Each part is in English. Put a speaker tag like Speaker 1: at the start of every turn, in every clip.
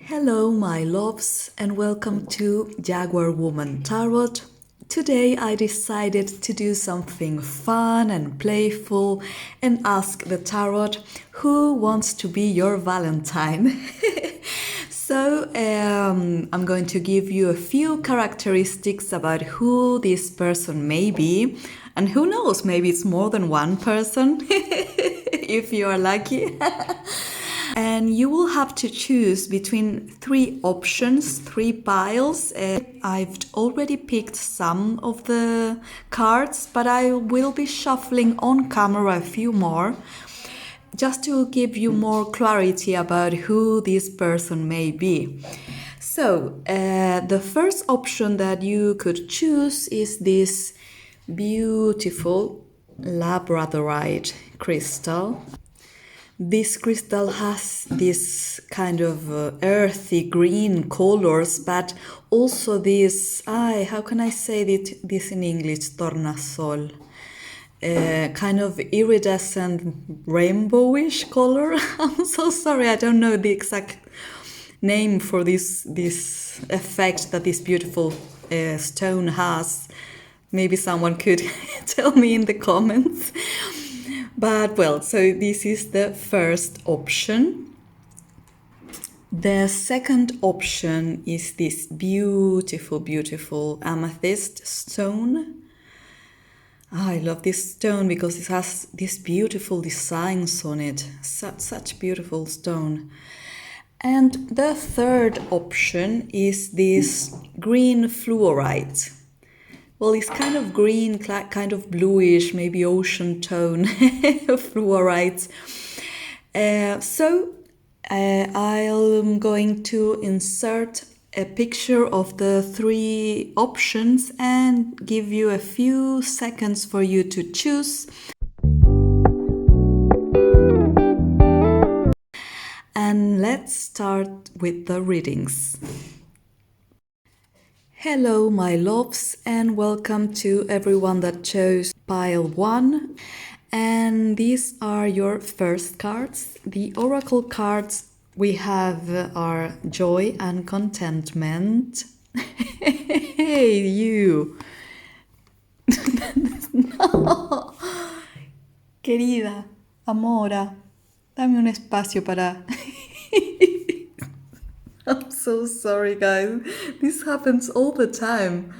Speaker 1: Hello my loves and welcome to Jaguar Woman Tarot. Today I decided to do something fun and playful and ask the tarot who wants to be your Valentine. So I'm going to give you a few characteristics about who this person may be, and who knows, maybe it's more than one person if you are lucky. And you will have to choose between three options, three piles. I've already picked some of the cards, but I will be shuffling on camera a few more, just to give you more clarity about who this person may be. So, the first option that you could choose is this beautiful labradorite crystal. This crystal has this kind of earthy green colors, but also this, how can I say this in English, tornasol, kind of iridescent rainbowish color. I'm so sorry, I don't know the exact name for this effect that this beautiful stone has. Maybe someone could tell me in the comments. But well, so this is the first option. The second option is this beautiful, beautiful amethyst stone. I love this stone because it has these beautiful designs on it. Such beautiful stone. And the third option is this green fluorite. Well, it's kind of green, kind of bluish, maybe ocean tone fluorite. So I'm going to insert a picture of the three options and give you a few seconds for you to choose. And let's start with the readings. Hello my loves and welcome to everyone that chose pile 1, and these are your first cards. The oracle cards we have are joy and contentment. Hey you. No. Querida, amora, dame un espacio para... I'm so sorry, guys. This happens all the time.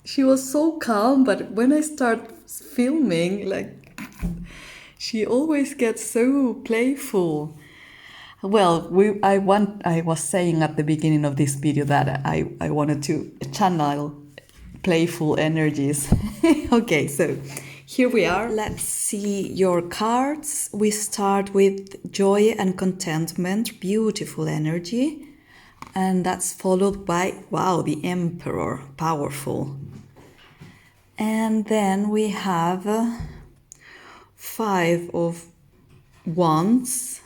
Speaker 1: She was so calm, but when I start filming, she always gets so playful. Well, I was saying at the beginning of this video that I wanted to channel playful energies. Okay, so here we are. Let's see your cards. We start with joy and contentment, beautiful energy. And that's followed by, wow, the Emperor, powerful. And then we have 5 of Wands.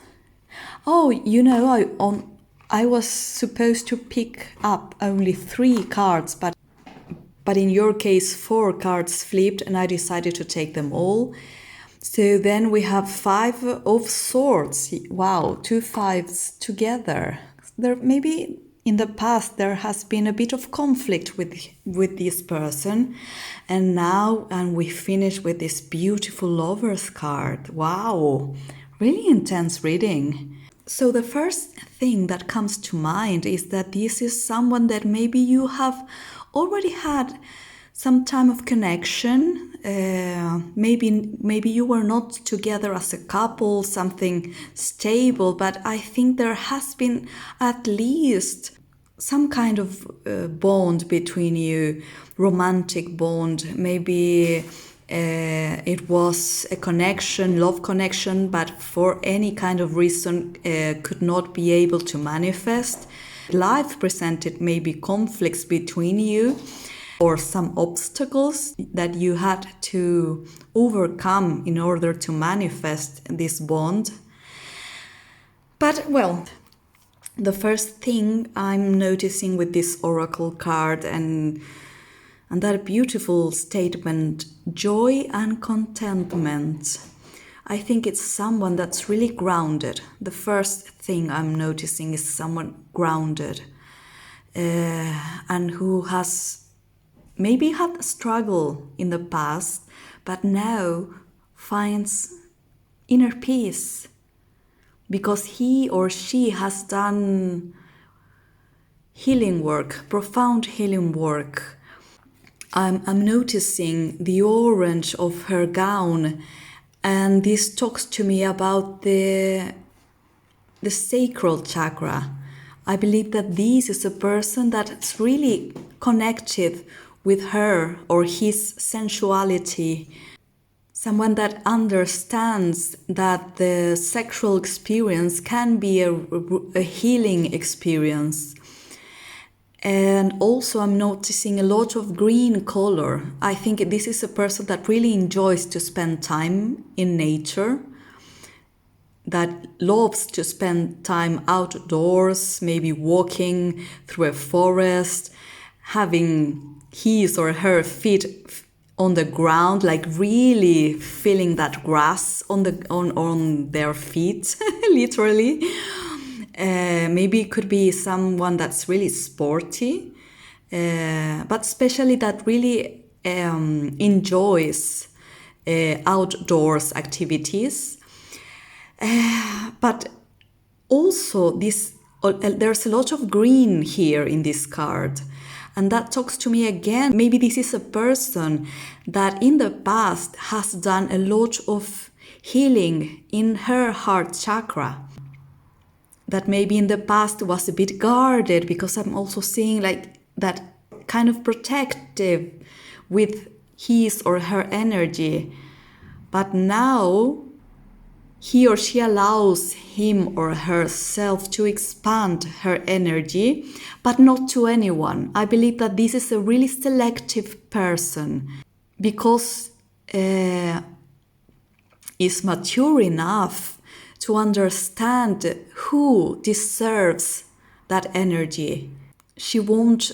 Speaker 1: Oh, you know, I was supposed to pick up only 3 cards, but in your case 4 cards flipped and I decided to take them all. So then we have 5 of Swords. Wow, 2 5s together. There maybe in the past there has been a bit of conflict with this person, and we finish with this beautiful Lovers card. Wow, really intense reading. So the first thing that comes to mind is that this is someone that maybe you have already had some time of connection. Maybe you were not together as a couple, something stable, but I think there has been at least some kind of bond between you, romantic bond. Maybe it was a connection, love connection, but for any kind of reason could not be able to manifest. Life presented maybe conflicts between you or some obstacles that you had to overcome in order to manifest this bond. But well, the first thing I'm noticing with this oracle card and that beautiful statement, joy and contentment, I think it's someone that's really grounded. The first thing I'm noticing is someone grounded and who has maybe had a struggle in the past, but now finds inner peace because he or she has done healing work, profound healing work. I'm noticing the orange of her gown, and this talks to me about the sacral chakra. I believe that this is a person that's really connected with her or his sensuality. Someone that understands that the sexual experience can be a healing experience. And also I'm noticing a lot of green color. I think this is a person that really enjoys to spend time in nature, that loves to spend time outdoors, maybe walking through a forest, having his or her feet on the ground, like really feeling that grass on their feet, literally. Maybe it could be someone that's really sporty, but especially that really enjoys outdoors activities. But also there's a lot of green here in this card. And that talks to me again. Maybe this is a person that in the past has done a lot of healing in her heart chakra. That maybe in the past was a bit guarded, because I'm also seeing like that kind of protective with his or her energy. But now he or she allows him or herself to expand her energy, but not to anyone. I believe that this is a really selective person because is mature enough to understand who deserves that energy. She won't...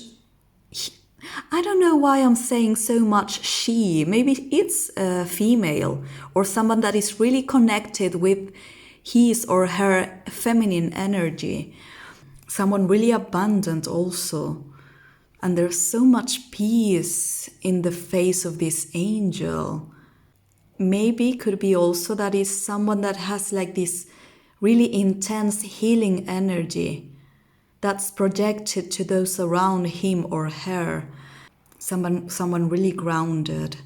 Speaker 1: I don't know why I'm saying so much she. Maybe it's a female or someone that is really connected with his or her feminine energy. Someone really abundant also. And there's so much peace in the face of this angel. Maybe it could be also that it's someone that has like this really intense healing energy that's projected to those around him or her. Someone really grounded,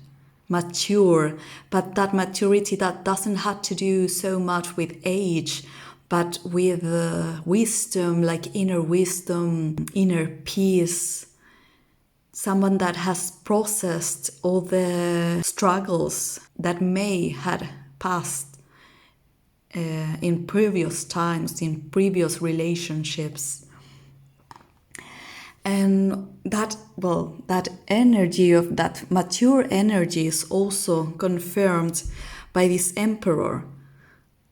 Speaker 1: mature, but that maturity that doesn't have to do so much with age, but with wisdom, like inner wisdom, inner peace. Someone that has processed all the struggles that may had passed in previous times, in previous relationships. And that energy of that mature energy is also confirmed by this emperor.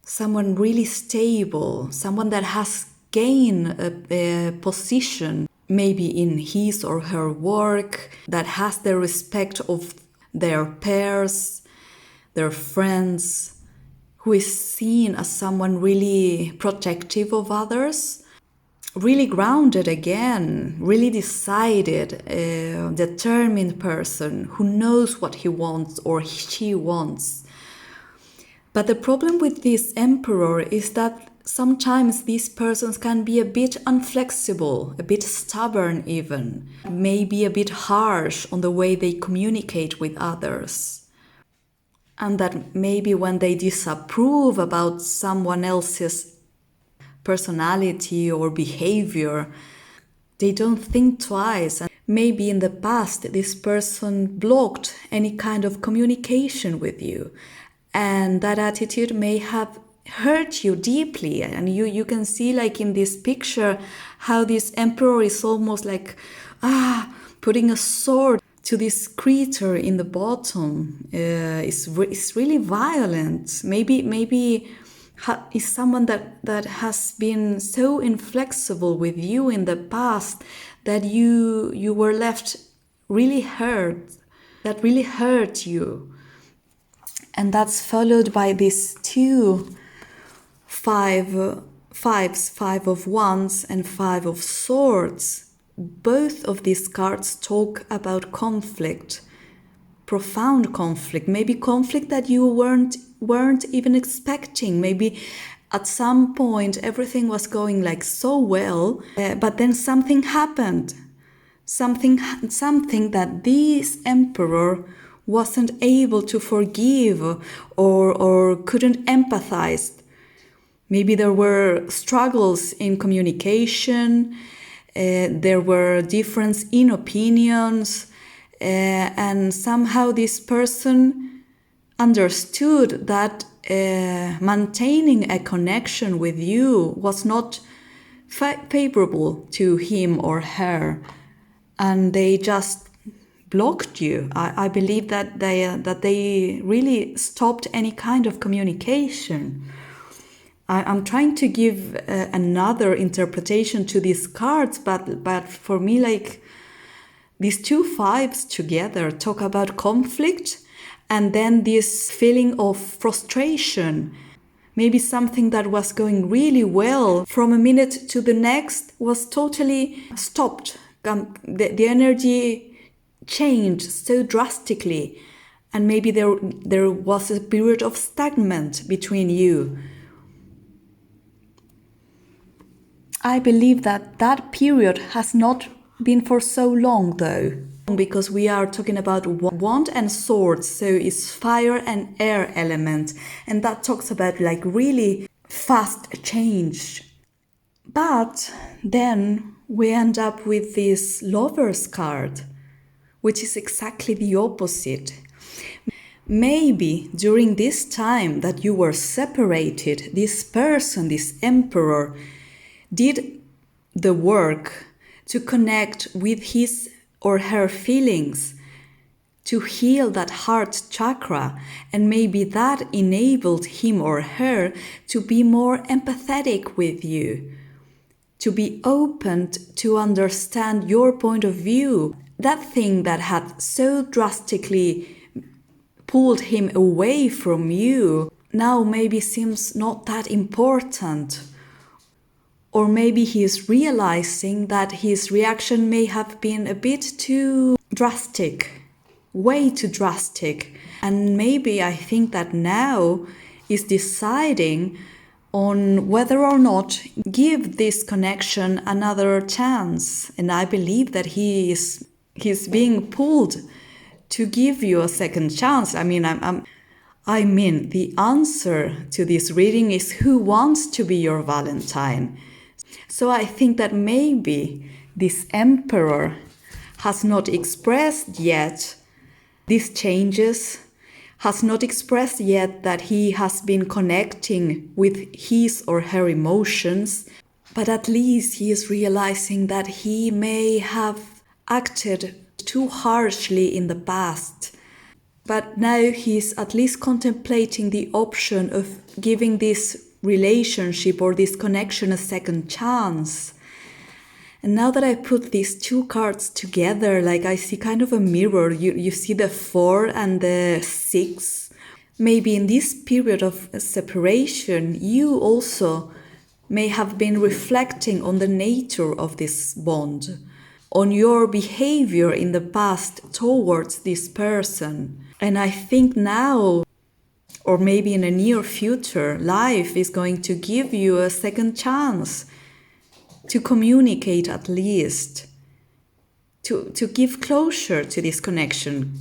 Speaker 1: Someone really stable, someone that has gained a position, maybe in his or her work, that has the respect of their peers, their friends, who is seen as someone really protective of others. Really grounded again, really decided, determined person who knows what he wants or she wants. But the problem with this emperor is that sometimes these persons can be a bit unflexible, a bit stubborn even, maybe a bit harsh on the way they communicate with others. And that maybe when they disapprove about someone else's personality or behavior, they don't think twice. And maybe in the past this person blocked any kind of communication with you, and that attitude may have hurt you deeply. And you can see, like in this picture, how this emperor is almost like putting a sword to this creature in the bottom. It's really violent. Maybe is someone that has been so inflexible with you in the past that you were left really hurt, that really hurt you. And that's followed by these two fives, Five of Wands and Five of Swords. Both of these cards talk about conflict, profound conflict, maybe conflict that you weren't even expecting. Maybe at some point everything was going like so well, but then something happened. Something that this emperor wasn't able to forgive or couldn't empathize. Maybe there were struggles in communication, there were differences in opinions, and somehow this person understood that maintaining a connection with you was not favorable to him or her, and they just blocked you. I believe that they really stopped any kind of communication. I'm trying to give another interpretation to these cards, but for me, like, these two fives together talk about conflict, and then this feeling of frustration. Maybe something that was going really well from a minute to the next was totally stopped. The energy changed so drastically, and maybe there was a period of stagnant between you. I believe that period has not been for so long, though, because we are talking about wand and swords, so it's fire and air element, and that talks about like really fast change. But then we end up with this Lover's card, which is exactly the opposite. Maybe during this time that you were separated, this person, this emperor, did the work to connect with his or her feelings, to heal that heart chakra, and maybe that enabled him or her to be more empathetic with you, to be open to understand your point of view. That thing that had so drastically pulled him away from you now maybe seems not that important. Or maybe he is realizing that his reaction may have been a bit too drastic, way too drastic. And maybe I think that now is deciding on whether or not give this connection another chance. And I believe that he's being pulled to give you a second chance. I mean, the answer to this reading is who wants to be your Valentine? So I think that maybe this emperor has not expressed yet these changes, has not expressed yet that he has been connecting with his or her emotions, but at least he is realizing that he may have acted too harshly in the past. But now he's at least contemplating the option of giving this relationship or this connection a second chance. And now that I put these two cards together, like I see kind of a mirror. You see the 4 and the 6. Maybe in this period of separation, you also may have been reflecting on the nature of this bond, on your behavior in the past towards this person. And I think now, or maybe in a near future, life is going to give you a second chance to communicate, at least, to give closure to this connection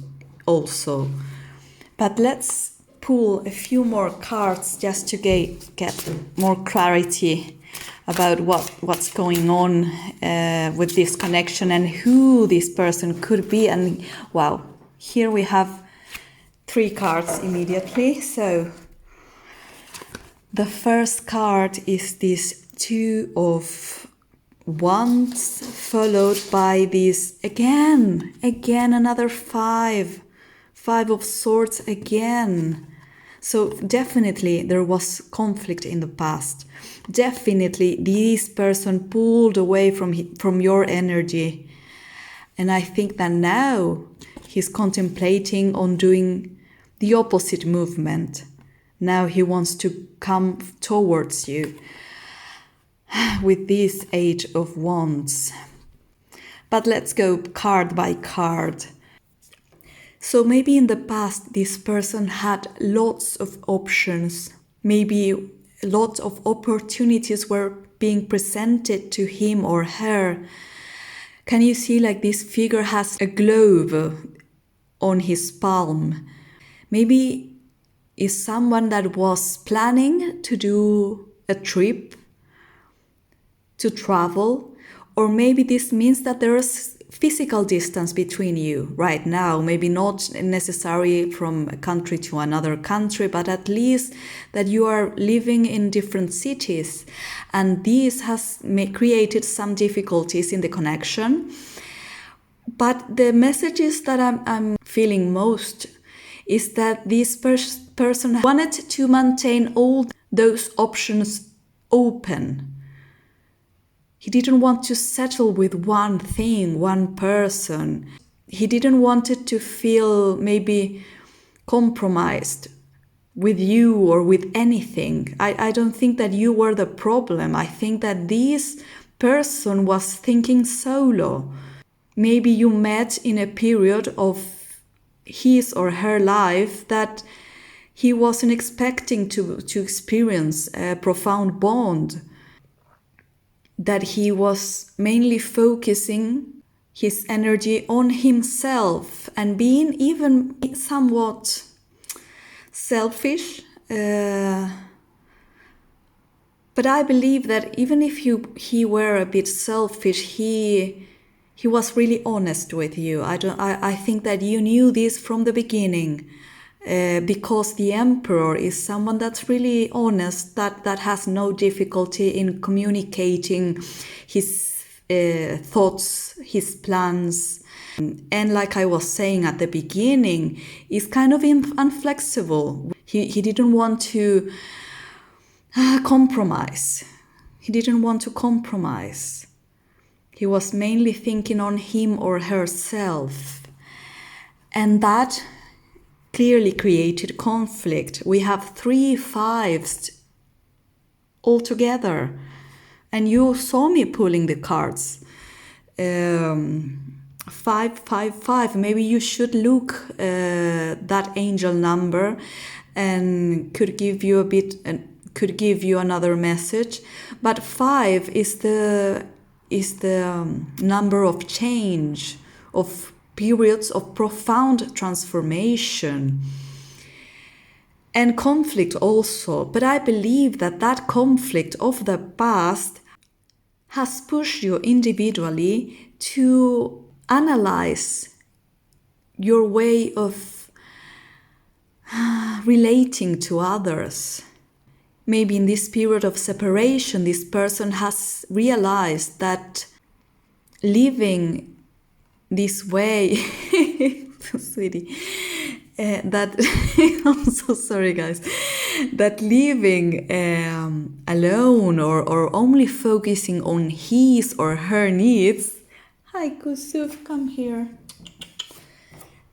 Speaker 1: also. But let's pull a few more cards just to get more clarity about what's going on with this connection and who this person could be. And wow, here we have 3 cards immediately. So the first card is this 2 of Wands, followed by this again another 5 of Swords again. So definitely there was conflict in the past. Definitely this person pulled away from your energy. And I think that now he's contemplating on doing the opposite movement. Now he wants to come towards you with this Eight of Wands. But let's go card by card. So maybe in the past this person had lots of options. Maybe lots of opportunities were being presented to him or her. Can you see like this figure has a globe on his palm? Maybe is someone that was planning to do a trip, to travel, or maybe this means that there is physical distance between you right now, maybe not necessarily from a country to another country, but at least that you are living in different cities, and this has created some difficulties in the connection. But the messages that I'm feeling most is that this person wanted to maintain all those options open. He didn't want to settle with one thing, one person. He didn't want it to feel maybe compromised with you or with anything. I don't think that you were the problem. I think that this person was thinking solo. Maybe you met in a period of his or her life that he wasn't expecting to experience a profound bond, that he was mainly focusing his energy on himself and being even somewhat selfish. But I believe that even if he were a bit selfish, he was really honest with you. I think that you knew this from the beginning. Because the Emperor is someone that's really honest, that has no difficulty in communicating his thoughts, his plans. And like I was saying at the beginning, is kind of inflexible. He didn't want to compromise. He didn't want to compromise. He was mainly thinking on him or herself. And that clearly created conflict. We have 3 5s altogether. And you saw me pulling the cards. 5 5 5. Maybe you should look that angel number and could give you another message. But 5 is the number of change, of periods of profound transformation and conflict also. But I believe that conflict of the past has pushed you individually to analyze your way of relating to others. Maybe in this period of separation, this person has realized that living this way, sweetie, that I'm so sorry, guys, that living alone or only focusing on his or her needs. Hi, Kusuf, come here.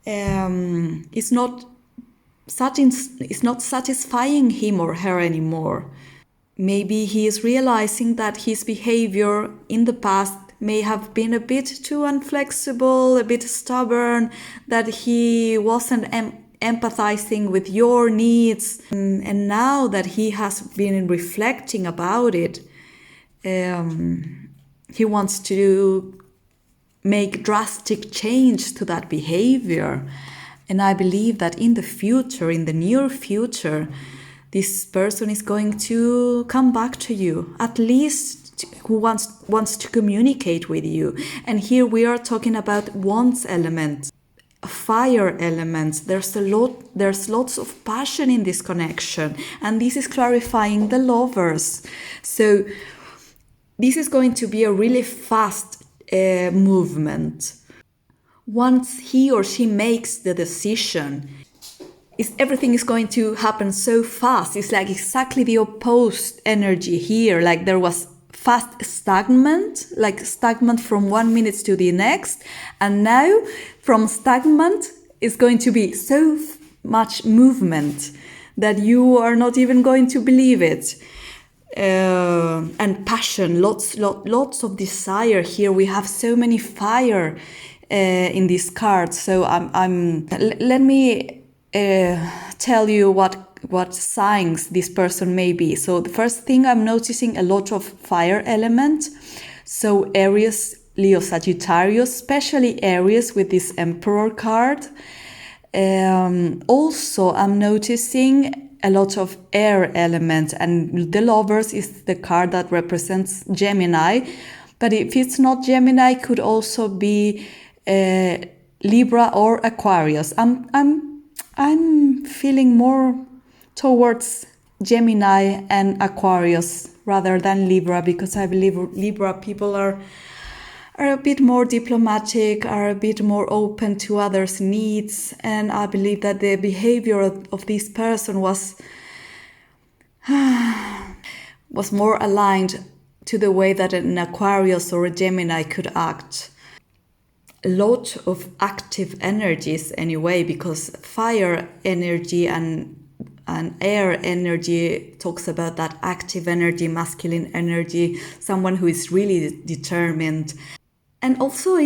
Speaker 1: It's not satisfying him or her anymore. Maybe he is realizing that his behavior in the past may have been a bit too inflexible, a bit stubborn, that he wasn't empathizing with your needs. And now that he has been reflecting about it, he wants to make drastic change to that behavior. And I believe that in the future, in the near future, this person is going to come back to you, at least who wants to communicate with you. And here we are talking about wands element, fire elements. There's lots of passion in this connection, and this is clarifying the lovers. So this is going to be a really fast movement. Once he or she makes the decision, everything is going to happen so fast. It's like exactly the opposed energy here. Like there was fast stagnant from 1 minute to the next. And now from stagnant is going to be so much movement that you are not even going to believe it. And passion, lots of desire here. We have so many fire in this card. So let me tell you what signs this person may be. So the first thing, I'm noticing a lot of fire element. So Aries, Leo, Sagittarius, especially Aries with this Emperor card. Also, I'm noticing a lot of air element, and the Lovers is the card that represents Gemini. But if it's not Gemini, it could also be Libra or Aquarius. I'm feeling more towards Gemini and Aquarius rather than Libra, because I believe Libra people are a bit more diplomatic, are a bit more open to others' needs, and I believe that the behavior of this person was more aligned to the way that an Aquarius or a Gemini could act. A lot of active energies anyway, because fire energy and air energy talks about that active energy, masculine energy, someone who is really determined. And also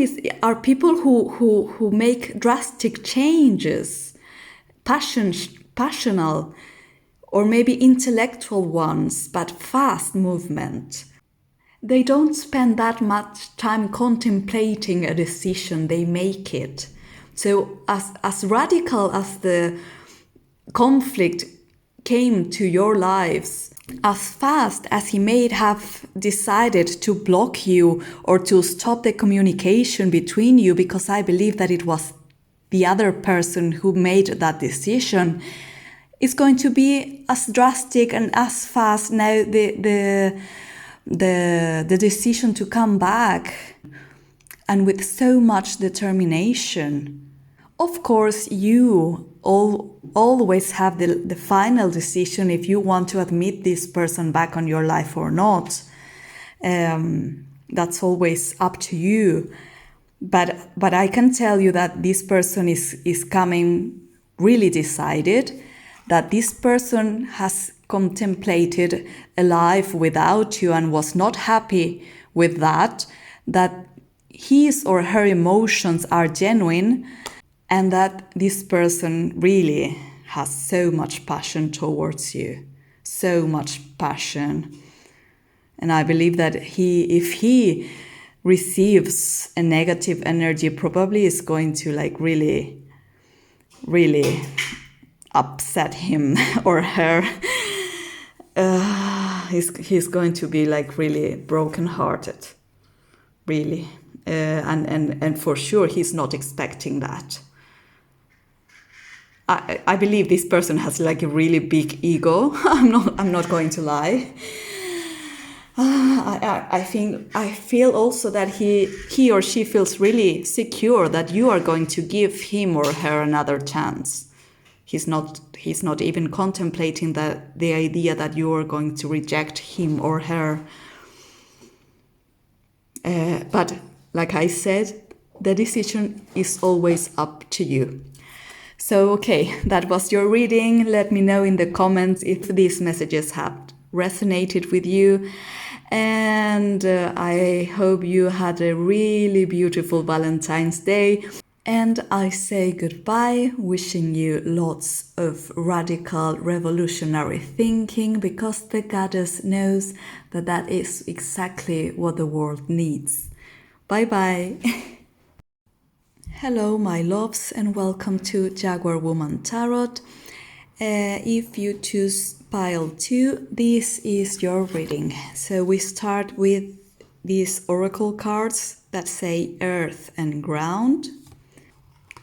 Speaker 1: are people who make drastic changes, passional, or maybe intellectual ones, but fast movement. They don't spend that much time contemplating a decision, they make it. So as radical as the conflict came to your lives, as fast as he may have decided to block you or to stop the communication between you, because I believe that it was the other person who made that decision, it's going to be as drastic and as fast now the decision to come back, and with so much determination. Of course, you always have the final decision if you want to admit this person back on your life or not. That's always up to you. But I can tell you that this person is coming really decided, that this person has contemplated a life without you and was not happy with that his or her emotions are genuine, and that this person really has so much passion towards you, so much passion. And I believe that if he receives a negative energy, probably is going to really, really upset him or her. He's going to be really brokenhearted, really, and for sure he's not expecting that. I believe this person has a really big ego. I'm not going to lie. I feel also that he or she feels really secure that you are going to give him or her another chance. He's not even contemplating the idea that you are going to reject him or her. But like I said, the decision is always up to you. So, okay, that was your reading. Let me know in the comments if these messages have resonated with you. And I hope you had a really beautiful Valentine's Day. And I say goodbye, wishing you lots of radical revolutionary thinking, because the goddess knows that is exactly what the world needs. Bye-bye. Hello, my loves, and welcome to Jaguar Woman Tarot. If you choose pile 2, this is your reading. So we start with these oracle cards that say earth and ground.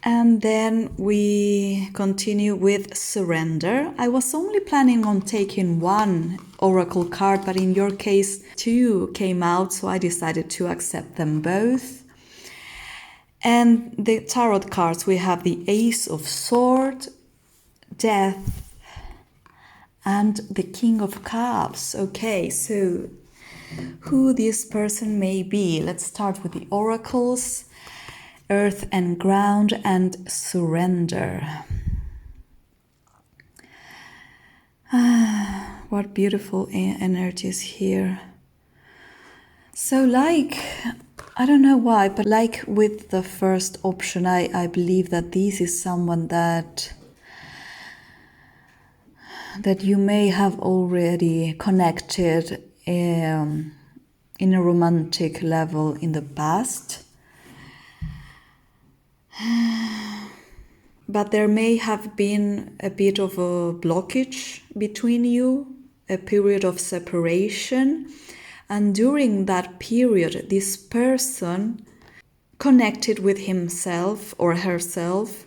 Speaker 1: And then we continue with surrender. I was only planning on taking one oracle card, but in your case, 2 came out, so I decided to accept them both. And the tarot cards, we have the Ace of Swords, Death, and the King of Cups. Okay, so who this person may be. Let's start with the oracles, earth and ground, and surrender. What beautiful energies here. So like, I don't know why, but like with the first option, I believe that this is someone that you may have already connected in a romantic level in the past. But there may have been a bit of a blockage between you, a period of separation. And during that period, this person connected with himself or herself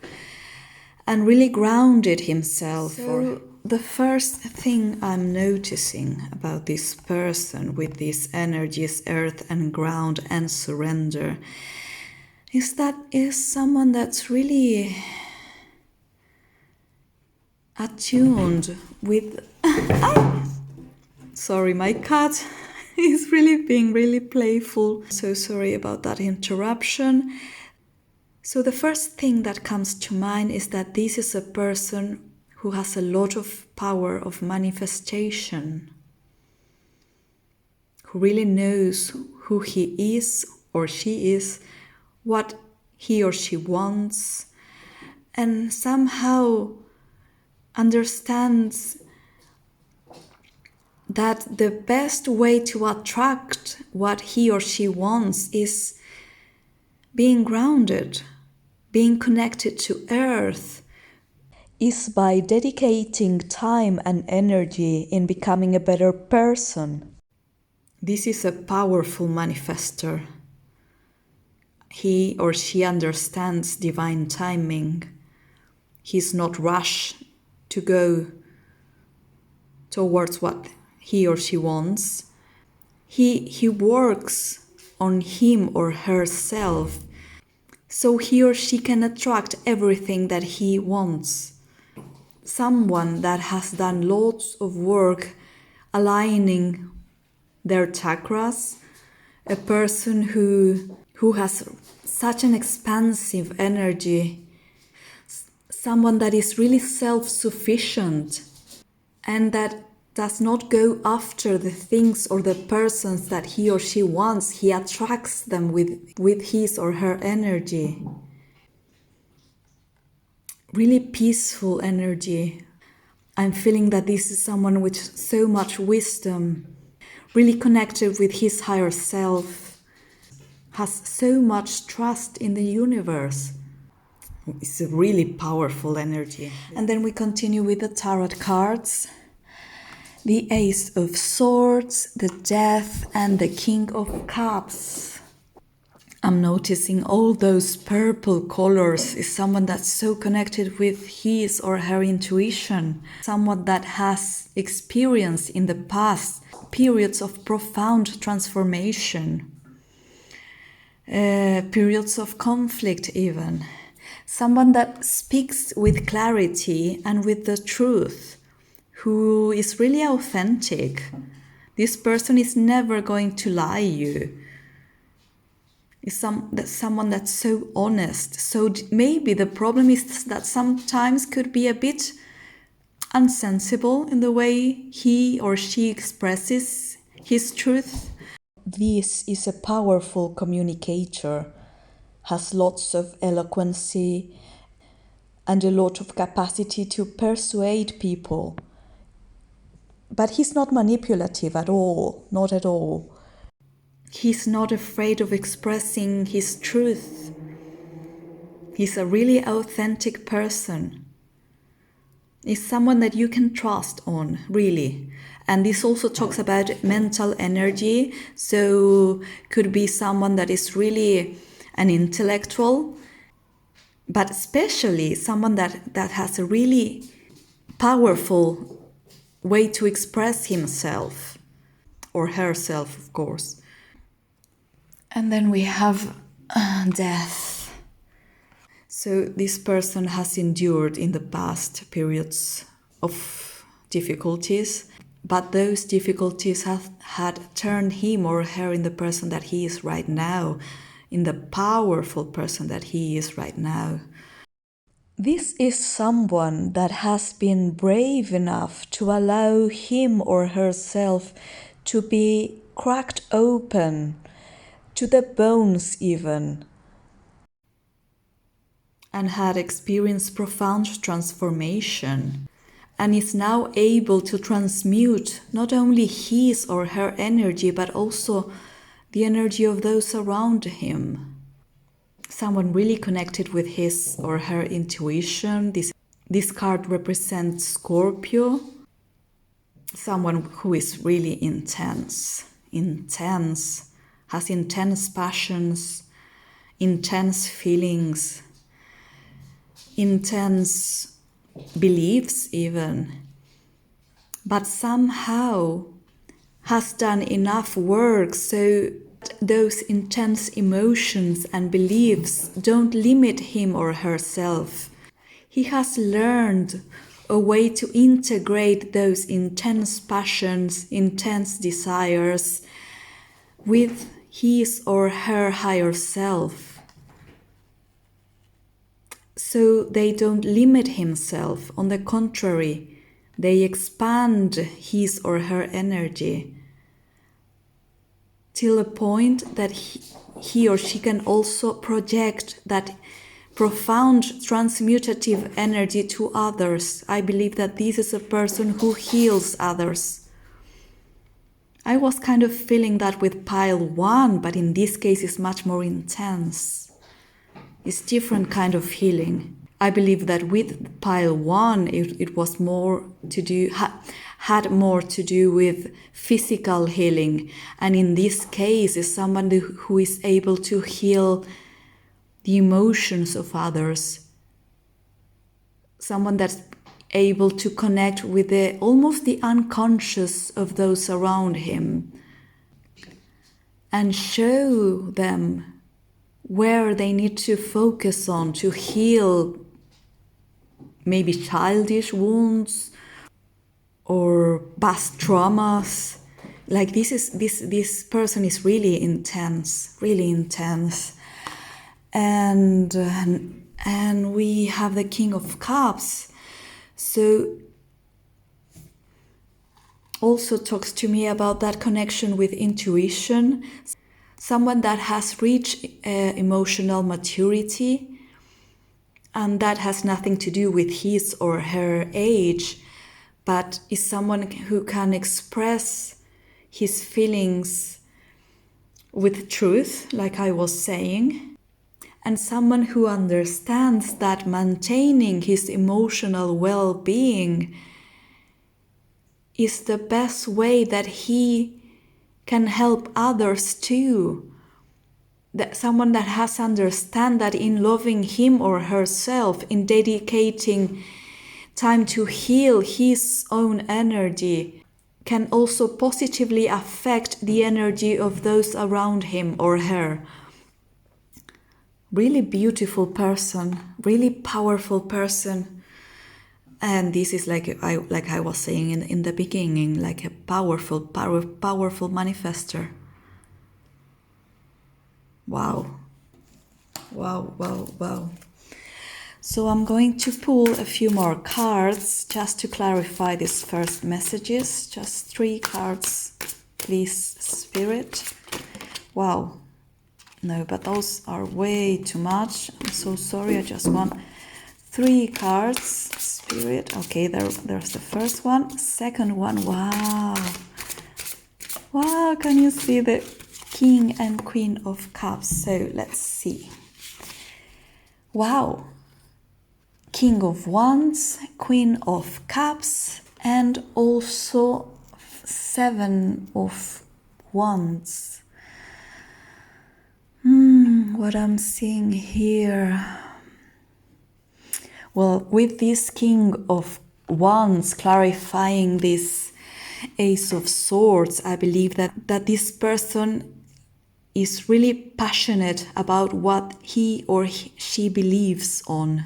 Speaker 1: and really grounded himself. So the first thing I'm noticing about this person with these energies, earth and ground and surrender, is that is someone that's really attuned with... Sorry, my cat is really being really playful. So sorry about that interruption. So the first thing that comes to mind is that this is a person who has a lot of power of manifestation, who really knows who he is or she is, what he or she wants, and somehow understands that the best way to attract what he or she wants is being grounded, being connected to earth, is by dedicating time and energy in becoming a better person. This is a powerful manifester. He or she understands divine timing. He's not rushed to go towards what he or she wants. He works on him or herself so he or she can attract everything that he wants. Someone that has done lots of work aligning their chakras, a person who has such an expansive energy, someone that is really self-sufficient and that does not go after the things or the persons that he or she wants. He attracts them with his or her energy. Really peaceful energy. I'm feeling that this is someone with so much wisdom, really connected with his higher self, has so much trust in the universe. It's a really powerful energy. And then we continue with the tarot cards. The Ace of Swords, the Death, and the King of Cups. I'm noticing all those purple colors is someone that's so connected with his or her intuition. Someone that has experienced in the past periods of profound transformation. Periods of conflict even. Someone that speaks with clarity and with the truth. Who is really authentic. This person is never going to lie you. Is someone that's so honest. So maybe the problem is that sometimes could be a bit unsensible in the way he or she expresses his truth. This is a powerful communicator, has lots of eloquency and a lot of capacity to persuade people. But he's not manipulative at all, not at all. He's not afraid of expressing his truth. He's a really authentic person. He's someone that you can trust on, really. And this also talks about mental energy, so could be someone that is really an intellectual, but especially someone that has a really powerful way to express himself or herself, of course. And then we have death. So this person has endured in the past periods of difficulties, but those difficulties had turned him or her in the person that he is right now, in the powerful person that he is right now. This is someone that has been brave enough to allow him or herself to be cracked open, to the bones even, and had experienced profound transformation, and is now able to transmute not only his or her energy, but also the energy of those around him. Someone really connected with his or her intuition. This card represents Scorpio. Someone who is really intense, has intense passions, intense feelings, intense beliefs even, but somehow has done enough work so those intense emotions and beliefs don't limit him or herself. He has learned a way to integrate those intense passions, intense desires with his or her higher self. So they don't limit himself. On the contrary, they expand his or her energy till a point that he or she can also project that profound transmutative energy to others. I believe that this is a person who heals others. I was kind of feeling that with pile 1, but in this case it's much more intense. It's different kind of healing. I believe that with pile 1 it was more to do, had more to do with physical healing, and in this case is someone who is able to heal the emotions of others. Someone that's able to connect with almost the unconscious of those around him and show them where they need to focus on to heal maybe childish wounds or past traumas. Like this person is really intense. And we have the King of Cups. So also talks to me about that connection with intuition. Someone that has reached emotional maturity, and that has nothing to do with his or her age, but is someone who can express his feelings with truth, like I was saying, and someone who understands that maintaining his emotional well-being is the best way that he can help others too. That someone that has understand that in loving him or herself, in dedicating time to heal his own energy, can also positively affect the energy of those around him or her. Really beautiful person, really powerful person. And this is like I was saying in the beginning, like a powerful manifester. Wow. So I'm going to pull a few more cards just to clarify these first messages. Just 3 cards, please, Spirit. Wow. No, but those are way too much. I'm so sorry. I just want 3 cards, Spirit. Okay, there's the first one. Second one, wow. Wow, can you see the King and Queen of Cups? So let's see. Wow. King of Wands, Queen of Cups, and also 7 of Wands. What I'm seeing here. Well, with this King of Wands clarifying this Ace of Swords, I believe that this person is really passionate about what he or she believes on.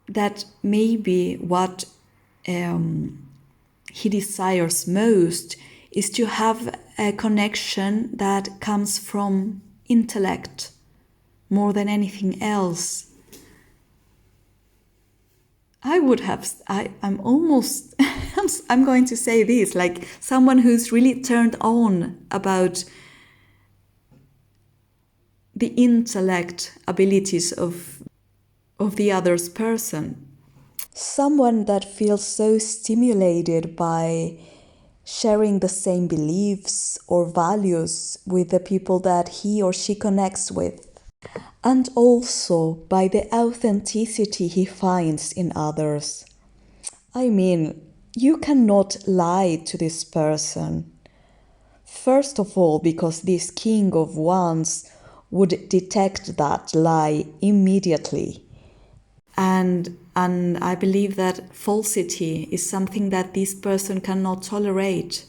Speaker 1: That maybe what he desires most is to have a connection that comes from intellect more than anything else. I'm almost, I'm going to say this, like someone who's really turned on about the intellect abilities of the other's person. Someone that feels so stimulated by sharing the same beliefs or values with the people that he or she connects with. And also by the authenticity he finds in others. I mean, you cannot lie to this person. First of all, because this King of Wands would detect that lie immediately. And I believe that falsity is something that this person cannot tolerate.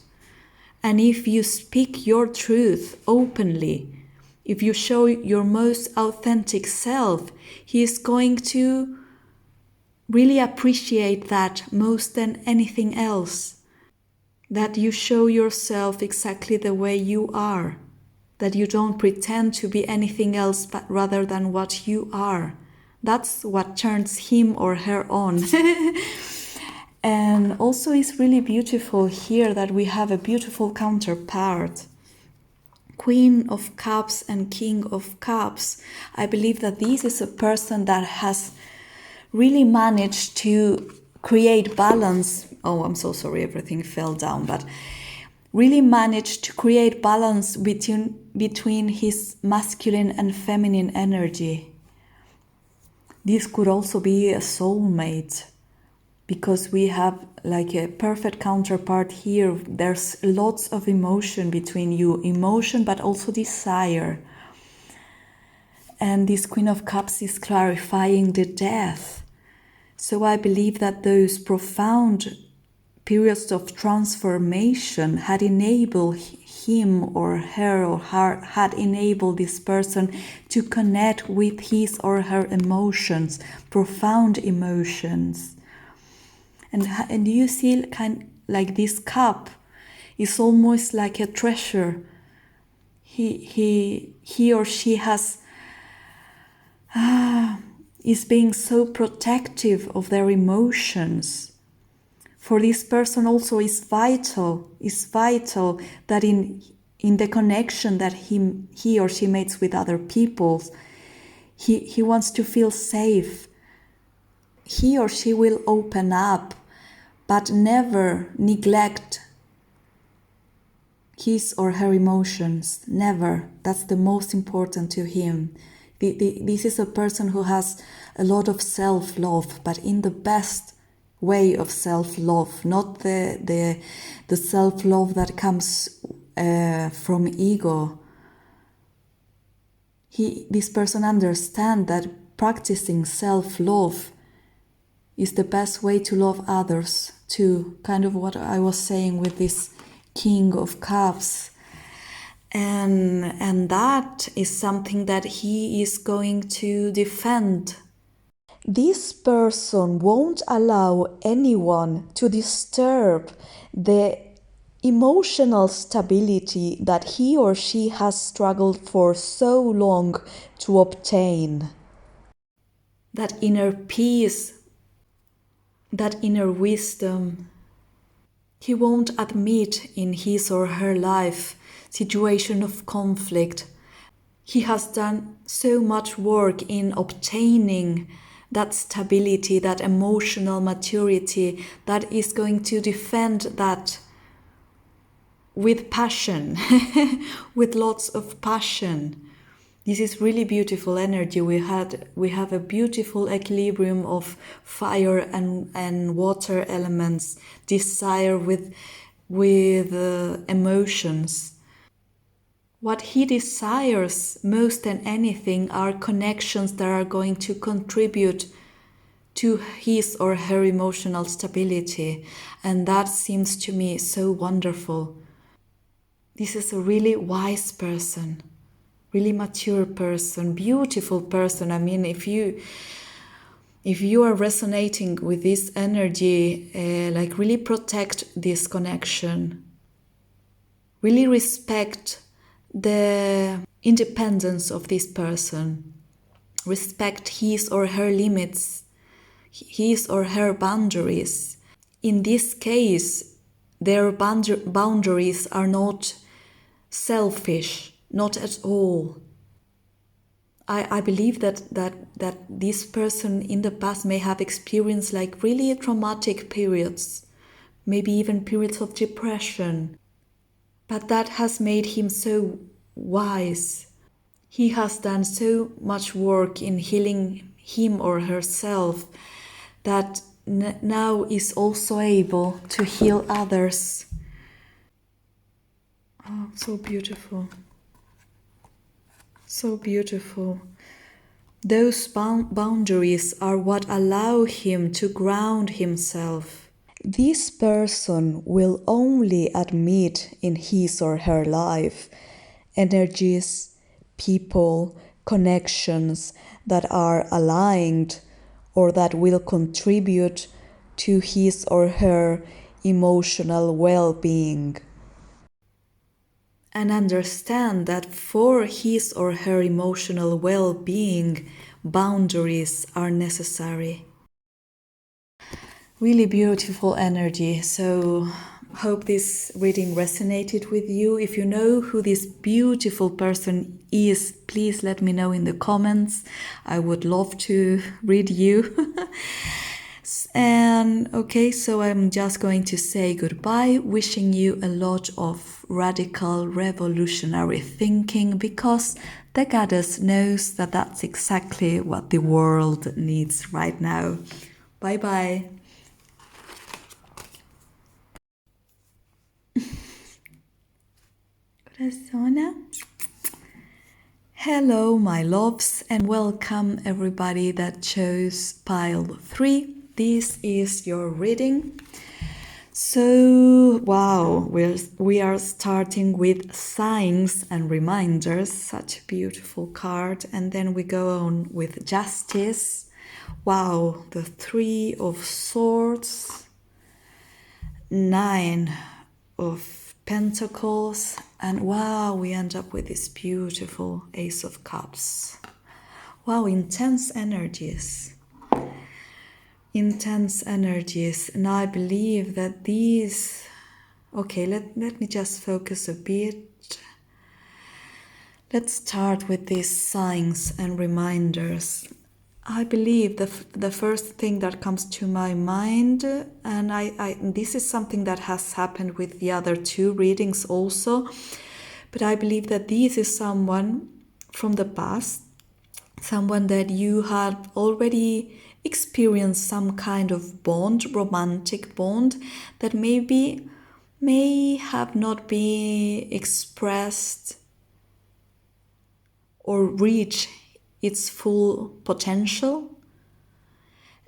Speaker 1: And if you speak your truth openly, if you show your most authentic self, he is going to really appreciate that most than anything else. That you show yourself exactly the way you are. That you don't pretend to be anything else but rather than what you are. That's what turns him or her on. And also it's really beautiful here that we have a beautiful counterpart. Queen of Cups and King of Cups. I believe that this is a person that has really managed to create balance. Oh, I'm so sorry, everything fell down, but really managed to create balance between his masculine and feminine energy. This could also be a soulmate, because we have like a perfect counterpart here. There's lots of emotion between you, emotion but also desire. And this Queen of Cups is clarifying the death. So I believe that those profound periods of transformation had enabled him or her had enabled this person to connect with his or her emotions, profound emotions. And you see, kind like this cup is almost like a treasure. He or she has is being so protective of their emotions. For this person also is vital that in the connection that he or she makes with other people, he wants to feel safe. He or she will open up, but never neglect his or her emotions. Never. That's the most important to him. This is a person who has a lot of self-love, but in the best way of self-love, not the self-love that comes from ego. This person understands that practicing self-love is the best way to love others too. Kind of what I was saying with this King of Cups. And that is something that he is going to defend. This person won't allow anyone to disturb the emotional stability that he or she has struggled for so long to obtain. That inner peace, that inner wisdom. He won't admit in his or her life situation of conflict. He has done so much work in obtaining that stability, that emotional maturity that is going to defend that with passion, with lots of passion. This is really beautiful energy. We have a beautiful equilibrium of fire and water elements, desire with emotions. What he desires most than anything are connections that are going to contribute to his or her emotional stability. And that seems to me so wonderful. This is a really wise person, really mature person, beautiful person. I mean, if you are resonating with this energy, like really protect this connection. Really respect the independence of this person. Respect his or her limits. his or her boundaries. In this case, their boundaries are not selfish, not at all. I believe that this person in the past may have experienced like really traumatic periods, maybe even periods of depression. But that has made him so wise. He has done so much work in healing him or herself that now is also able to heal others. Oh, so beautiful. So beautiful. Those boundaries are what allow him to ground himself. This person will only admit in his or her life energies, people, connections that are aligned or that will contribute to his or her emotional well-being. And understand that for his or her emotional well-being, boundaries are necessary. Really beautiful energy. So hope this reading resonated with you. If you know who this beautiful person is, please let me know in the comments. I would love to read you. And okay, so I'm just going to say goodbye, wishing you a lot of radical revolutionary thinking, because the goddess knows that that's exactly what the world needs right now. Bye bye. Corazona. Hello, my loves, and welcome everybody that chose pile 3. This is your reading. So, wow, we are starting with signs and reminders, such a beautiful card, and then we go on with justice. Wow, the 3 of Swords, 9 of Pentacles, and wow, we end up with this beautiful Ace of Cups. Wow, intense energies. Intense energies, and I believe that these... Okay, let me just focus a bit. Let's start with these signs and reminders. I believe the first thing that comes to my mind, and this is something that has happened with the other 2 readings also, but I believe that this is someone from the past, someone that you had already experienced some kind of bond, romantic bond, that may have not been expressed or reached its full potential.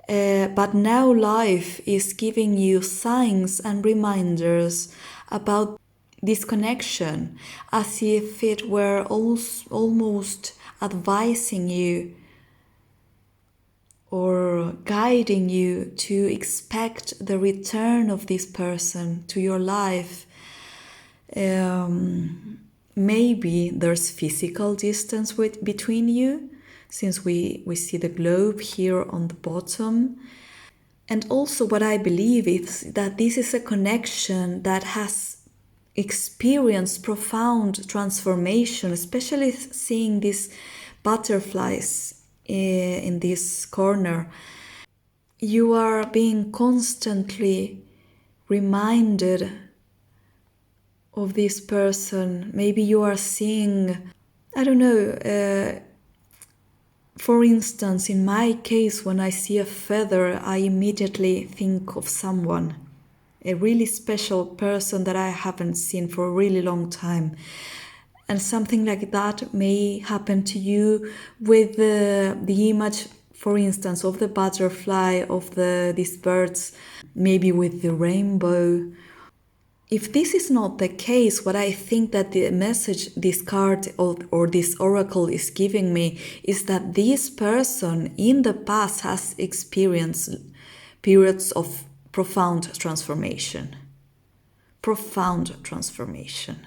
Speaker 1: But now life is giving you signs and reminders about this connection, as if it were almost advising you or guiding you to expect the return of this person to your life. Maybe there's physical distance between you, since we see the globe here on the bottom. And also what I believe is that this is a connection that has experienced profound transformation, especially seeing these butterflies in this corner. You are being constantly reminded of this person. Maybe you are seeing, I don't know, for instance, in my case, when I see a feather, I immediately think of someone, a really special person that I haven't seen for a really long time. And something like that may happen to you with the image, for instance, of the butterfly, of these birds, maybe with the rainbow. If this is not the case, what I think that the message this card or this oracle is giving me is that this person in the past has experienced periods of profound transformation. Profound transformation.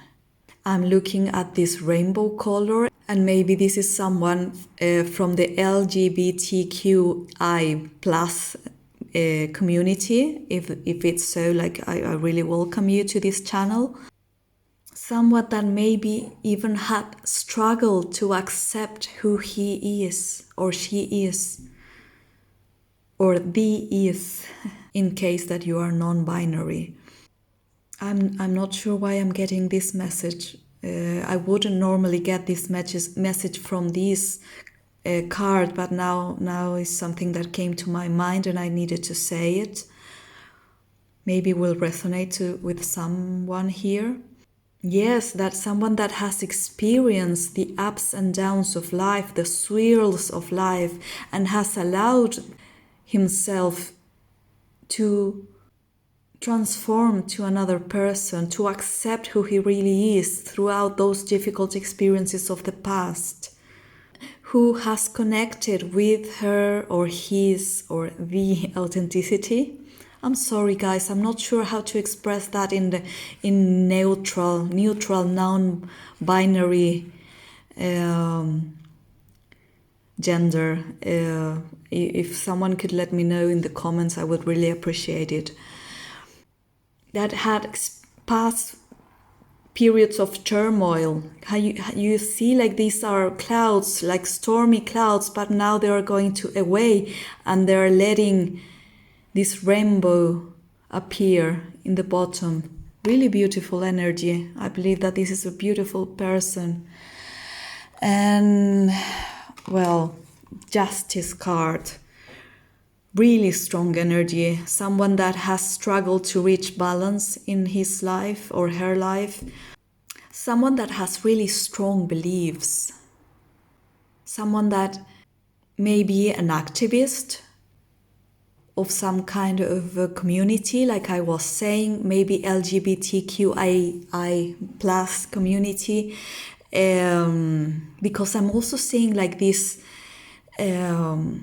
Speaker 1: I'm looking at this rainbow color, and maybe this is someone from the LGBTQI plus community. If it's so, like I really welcome you to this channel. Someone that maybe even had struggled to accept who he is or she is, or the is, in case that you are non-binary. I'm not sure why I'm getting this message. I wouldn't normally get this message from this card, but now is something that came to my mind and I needed to say it. Maybe will resonate with someone here. Yes, that's someone that has experienced the ups and downs of life, the swirls of life, and has allowed himself to transform to another person, to accept who he really is throughout those difficult experiences of the past, who has connected with her or his or the authenticity. I'm sorry guys, I'm not sure how to express that in neutral, non-binary gender. If someone could let me know in the comments, I would really appreciate it. That had past periods of turmoil. How you see, like these are clouds, like stormy clouds, but now they are going away and they're letting this rainbow appear in the bottom. Really beautiful energy. I believe that this is a beautiful person. And well, Justice card. Really strong energy. Someone that has struggled to reach balance in his life or her life. Someone that has really strong beliefs. Someone that may be an activist of some kind of a community, like I was saying, maybe LGBTQII plus community, because I'm also seeing like this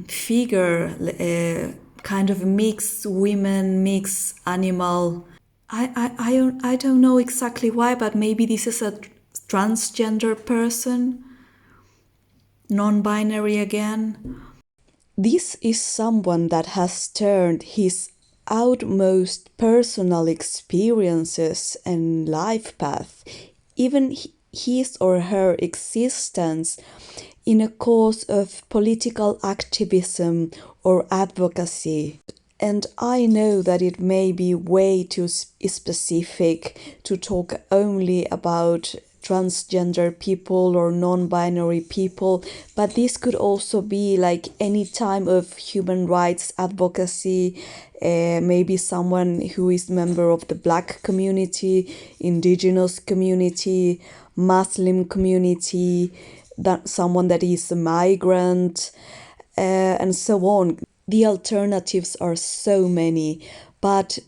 Speaker 1: figure, kind of mixed women, mixed animal. I don't know exactly why, but maybe this is a transgender person, non-binary again. This is someone that has turned his outmost personal experiences and life path, even his or her existence, in a cause of political activism or advocacy. And I know that it may be way too specific to talk only about transgender people or non-binary people, but this could also be like any time of human rights advocacy, maybe someone who is member of the Black community, indigenous community, Muslim community, that someone that is a migrant, and so on. The alternatives are so many, but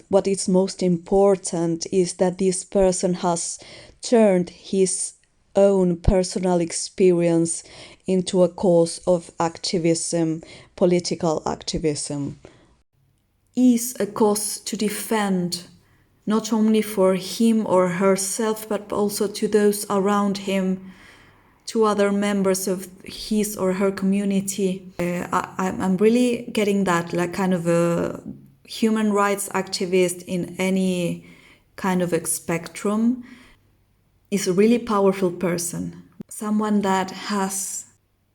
Speaker 1: what is most important is that this person has turned his own personal experience into a cause of activism, political activism. Is a cause to defend, not only for him or herself, but also to those around him, to other members of his or her community. I'm really getting that, like kind of a human rights activist in any kind of a spectrum is a really powerful person. Someone that has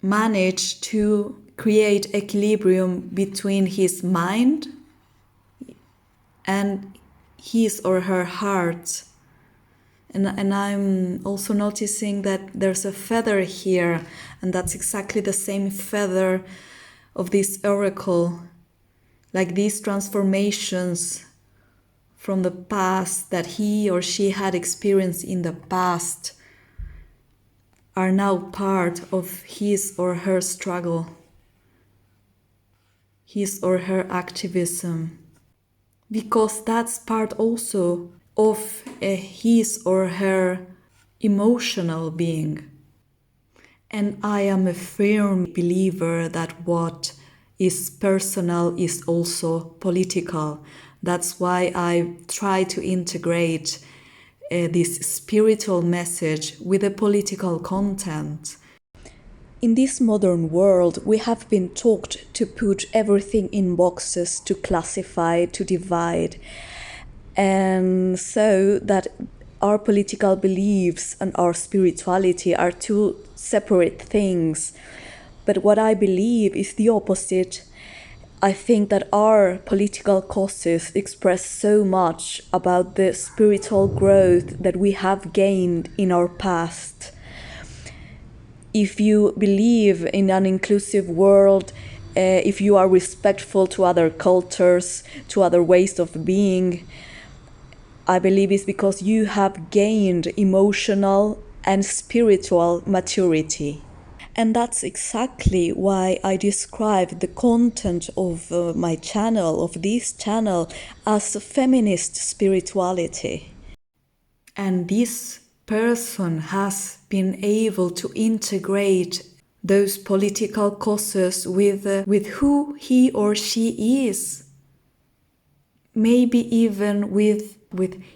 Speaker 1: managed to create equilibrium between his mind and his or her heart. And I'm also noticing that there's a feather here, and that's exactly the same feather of this oracle. Like these transformations from the past that he or she had experienced in the past are now part of his or her struggle, his or her activism, because that's part also of his or her emotional being. And I am a firm believer that what is personal is also political. That's why I try to integrate this spiritual message with a political content. In this modern world, we have been taught to put everything in boxes, to classify, to divide. And so that our political beliefs and our spirituality are two separate things. But what I believe is the opposite. I think that our political causes express so much about the spiritual growth that we have gained in our past. If you believe in an inclusive world, if you are respectful to other cultures, to other ways of being, I believe it's because you have gained emotional and spiritual maturity. And that's exactly why I describe the content of my channel, of this channel, as feminist spirituality. And this person has been able to integrate those political causes with who he or she is. Maybe even with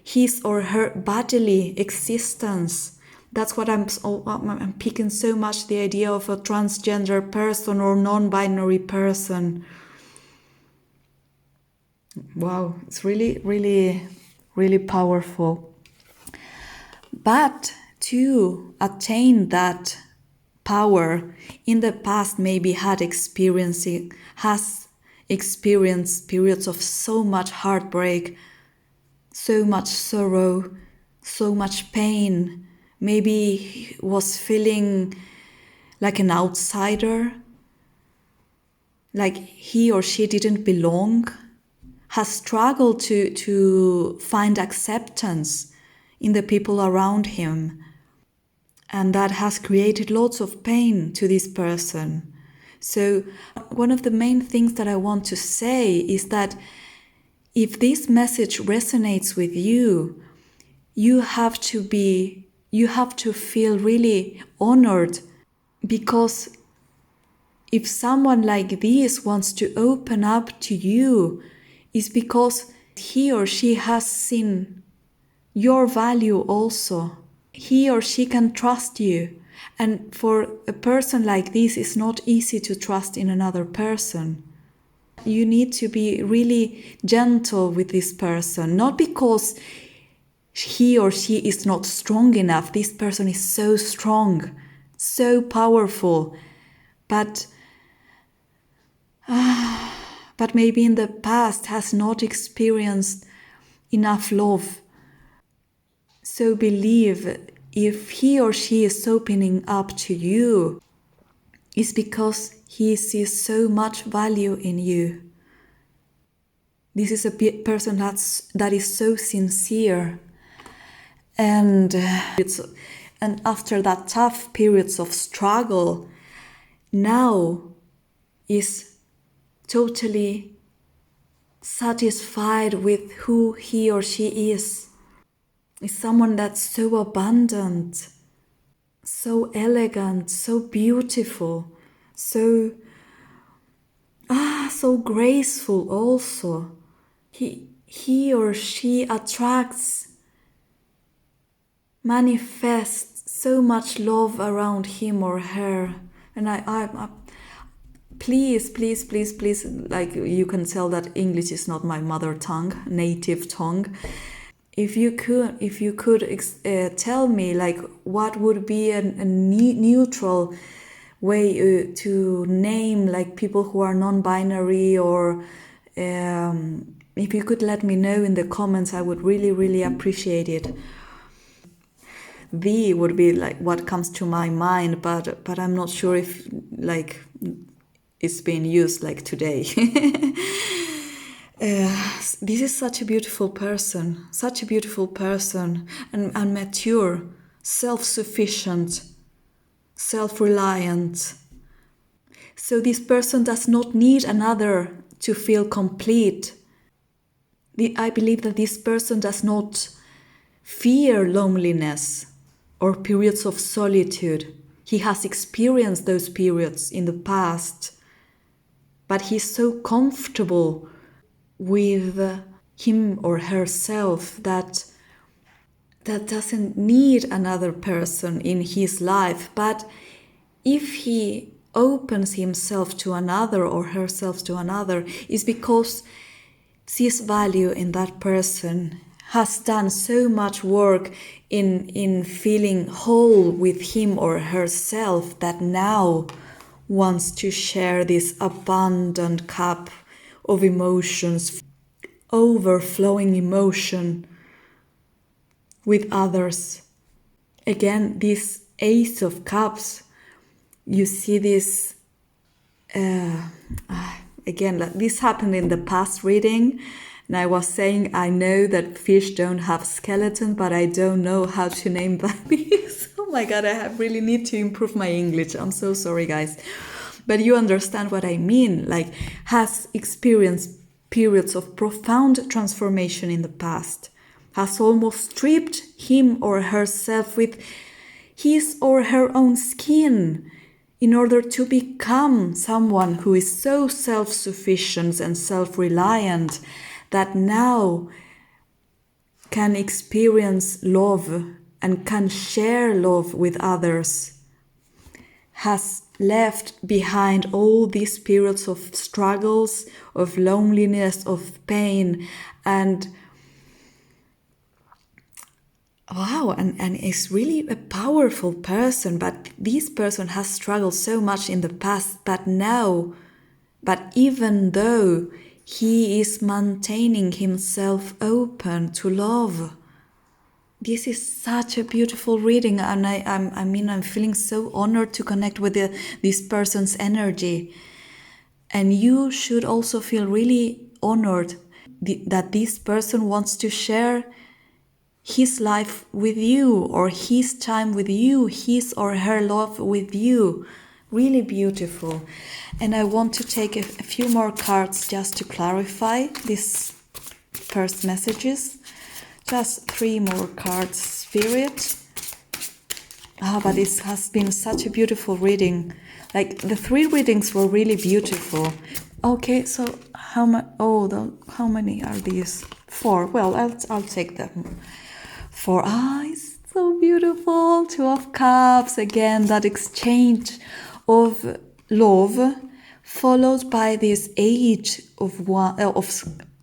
Speaker 1: his or her bodily existence. That's what I'm picking so much, the idea of a transgender person or non-binary person. Wow, it's really, really, really powerful. But to attain that power, in the past maybe has experienced periods of so much heartbreak, so much sorrow, so much pain. Maybe was feeling like an outsider, like he or she didn't belong, has struggled to find acceptance in the people around him. And that has created lots of pain to this person. So one of the main things that I want to say is that if this message resonates with you, you have to feel really honored, because if someone like this wants to open up to you, it's because he or she has seen your value also. He or she can trust you. And for a person like this, it's not easy to trust in another person. You need to be really gentle with this person, not because he or she is not strong enough. This person is so strong, so powerful, but maybe in the past has not experienced enough love. So believe, if he or she is opening up to you, it's because he sees so much value in you. This is a person that is so sincere. And after that tough periods of struggle, now is totally satisfied with who he or she is. Is someone that's so abundant, so elegant, so beautiful, so graceful also. He or she attracts, manifests so much love around him or her. And I please, like, you can tell that English is not my mother tongue, native tongue. If you could tell me, like, what would be a neutral way to name, like, people who are non-binary, or if you could let me know in the comments, I would really, really appreciate it. The would be like what comes to my mind, but I'm not sure if, like, it's being used like today. This is such a beautiful person, and mature, self-sufficient, self-reliant. So this person does not need another to feel complete. I believe that this person does not fear loneliness or periods of solitude. He has experienced those periods in the past, but he's so comfortable with him or herself that doesn't need another person in his life. But if he opens himself to another or herself to another, is because sees value in that person, has done so much work in feeling whole with him or herself, that now wants to share this abundant cup of emotions, overflowing emotion with others. Again, this Ace of Cups, you see this, again, this happened in the past reading, and I was saying I know that fish don't have skeleton, but I don't know how to name babies. Oh my god, I really need to improve my English. I'm so sorry, guys. But you understand what I mean, like has experienced periods of profound transformation in the past, has almost stripped him or herself with his or her own skin in order to become someone who is so self-sufficient and self-reliant that now can experience love and can share love with others, has left behind all these periods of struggles, of loneliness, of pain, and wow, and is really a powerful person. But this person has struggled so much in the past, but even though he is maintaining himself open to love. This is such a beautiful reading, and I'm feeling so honored to connect with this person's energy. And you should also feel really honored that this person wants to share his life with you, or his time with you, his or her love with you. Really beautiful. And I want to take a few more cards just to clarify these first messages. Just 3 more cards, Spirit. But it has been such a beautiful reading. Like, the 3 readings were really beautiful. Okay, so how many are these? 4. Well, I'll take them. 4 eyes, so beautiful. 2 of Cups, again, that exchange of love, followed by this Age of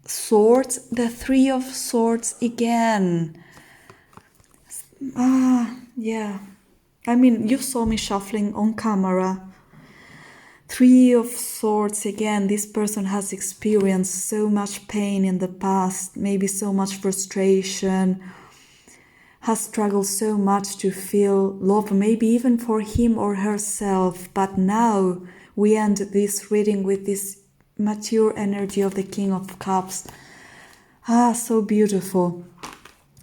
Speaker 1: Swords, the 3 of Swords again. Yeah. I mean, you saw me shuffling on camera. 3 of Swords again. This person has experienced so much pain in the past, maybe so much frustration, has struggled so much to feel love, maybe even for him or herself. But now we end this reading with this mature energy of the King of Cups. So beautiful.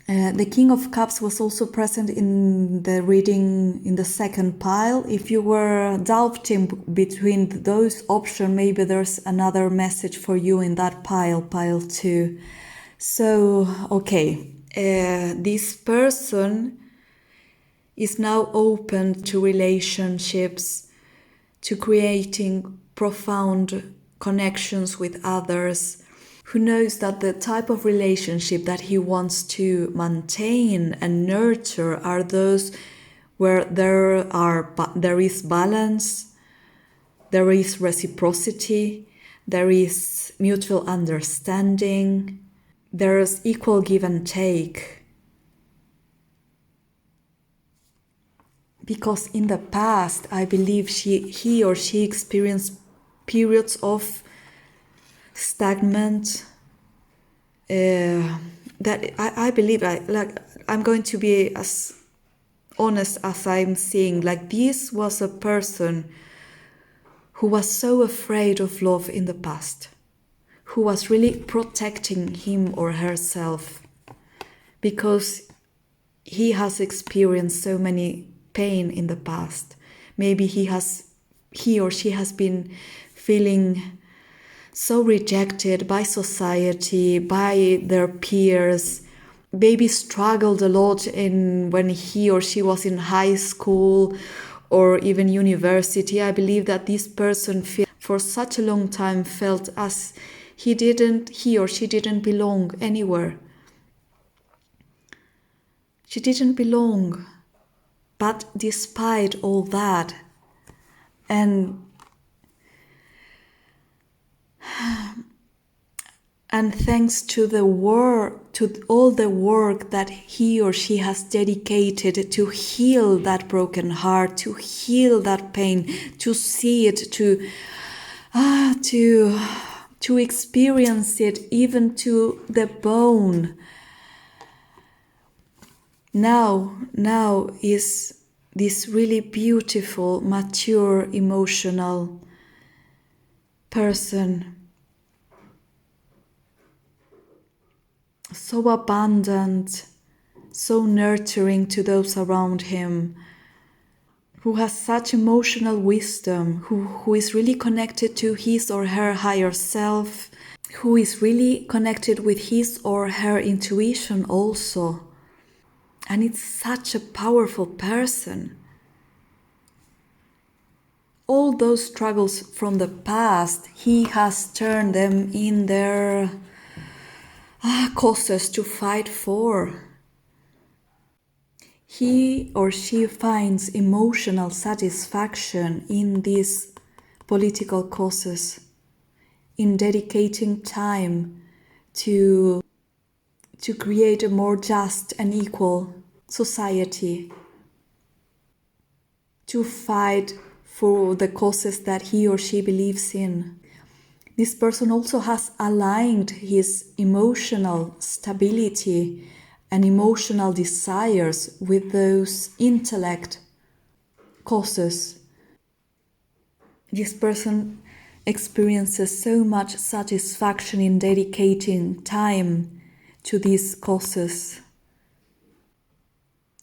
Speaker 1: The King of Cups was also present in the reading in the second pile. If you were doubting between those options, maybe there's another message for you in that pile 2. So, okay, this person is now open to relationships, to creating profound connections with others, who knows that the type of relationship that he wants to maintain and nurture are those where there is balance, there is reciprocity, there is mutual understanding, there is equal give and take. Because in the past, I believe he or she experienced periods of stagnant, that I believe, I'm going to be as honest as I'm seeing, like this was a person who was so afraid of love in the past, who was really protecting him or herself because he has experienced so many pain in the past. Maybe he or she has been feeling so rejected by society, by their peers, maybe struggled a lot when he or she was in high school or even university. I believe that this person for such a long time felt as he or she didn't belong anywhere. She didn't belong. But despite all that, And thanks to the work, to all the work that he or she has dedicated to heal that broken heart, to heal that pain, to see it, to experience it even to the bone. Now is this really beautiful, mature, emotional person. So abundant, so nurturing to those around him, who has such emotional wisdom, who is really connected to his or her higher self, who is really connected with his or her intuition also. And it's such a powerful person. All those struggles from the past, he has turned them in their causes to fight for. He or she finds emotional satisfaction in these political causes, in dedicating time to create a more just and equal society, to fight for the causes that he or she believes in. This person also has aligned his emotional stability and emotional desires with those intellect causes. This person experiences so much satisfaction in dedicating time to these causes,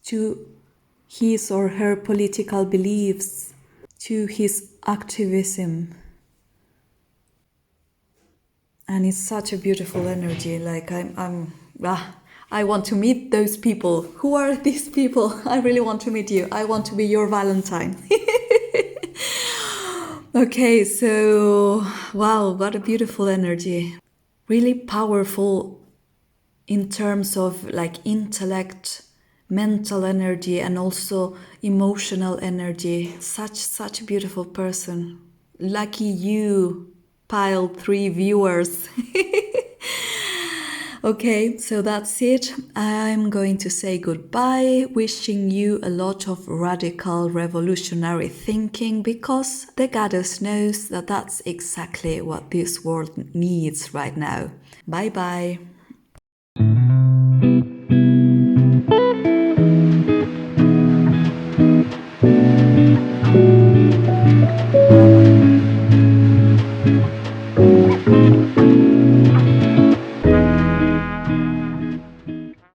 Speaker 1: to his or her political beliefs, to his activism. And it's such a beautiful energy. Like I want to meet those people. Who are these people? I really want to meet you. I want to be your Valentine. Okay, so wow, what a beautiful energy. Really powerful in terms of like intellect, mental energy, and also emotional energy. Such a beautiful person. Lucky you, pile 3 viewers. Okay, so that's it. I'm going to say goodbye, wishing you a lot of radical revolutionary thinking, because the goddess knows that that's exactly what this world needs right now. Bye bye.